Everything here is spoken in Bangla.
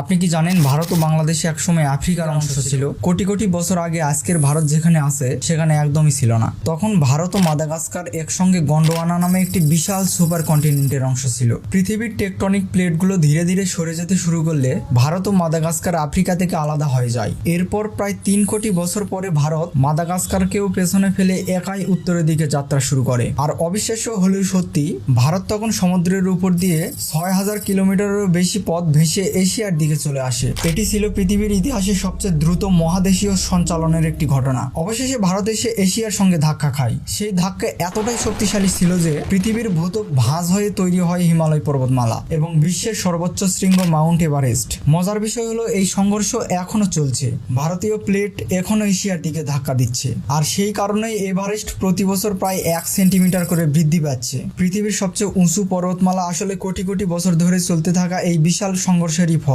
আপনি কি জানেন ভারত ও বাংলাদেশ একসময় আফ্রিকার অংশ ছিল? কোটি কোটি বছর আগে আজকের ভারত যেখানে আছে সেখানে একদমই ছিল না। তখন ভারত ও মাদাগাস্কার একসঙ্গে গন্ডোয়ানা নামে একটি বিশাল সুপার কন্টিনেন্টের অংশ ছিল। পৃথিবীর টেকটনিক প্লেটগুলো ধীরে ধীরে সরে যেতে শুরু করলে ভারত ও মাদাগাস্কার আফ্রিকা থেকে আলাদা হয়ে যায়। এরপর প্রায় 3 কোটি বছর পরে ভারত মাদাগাস্কারকেও পেছনে ফেলে একাই উত্তরের দিকে যাত্রা শুরু করে। আর অবিশ্বাস্য হলেও সত্যি, ভারত তখন সমুদ্রের উপর দিয়ে 6000 কিলোমিটারেরও বেশি পথ ভেসে এশিয়ার দিকে চলে আসে। এটি ছিল পৃথিবীর ইতিহাসে সবচেয়ে দ্রুত মহাদেশীয় সঞ্চালনের একটি ঘটনা। অবশেষে ভারত এসে এশিয়ার সঙ্গে ধাক্কা খায়। সেই ধাক্কা এতটাই শক্তিশালী ছিল যে পৃথিবীর ভূত্বক ভাঁজ হয়ে তৈরি হয় হিমালয় পর্বতমালা এবং বিশ্বের সর্বোচ্চ শৃঙ্গ মাউন্ট এভারেস্ট। মজার বিষয় হলো এই সংঘর্ষ এখনো চলছে। ভারতীয় প্লেট এখনো এশিয়ার দিকে ধাক্কা দিচ্ছে, আর সেই কারণেই এভারেস্ট প্রতি বছর প্রায় 1 সেন্টিমিটার করে বৃদ্ধি পাচ্ছে। পৃথিবীর সবচেয়ে উঁচু পর্বতমালা আসলে কোটি কোটি বছর ধরে চলতে থাকা এই বিশাল সংঘর্ষেরই ফল।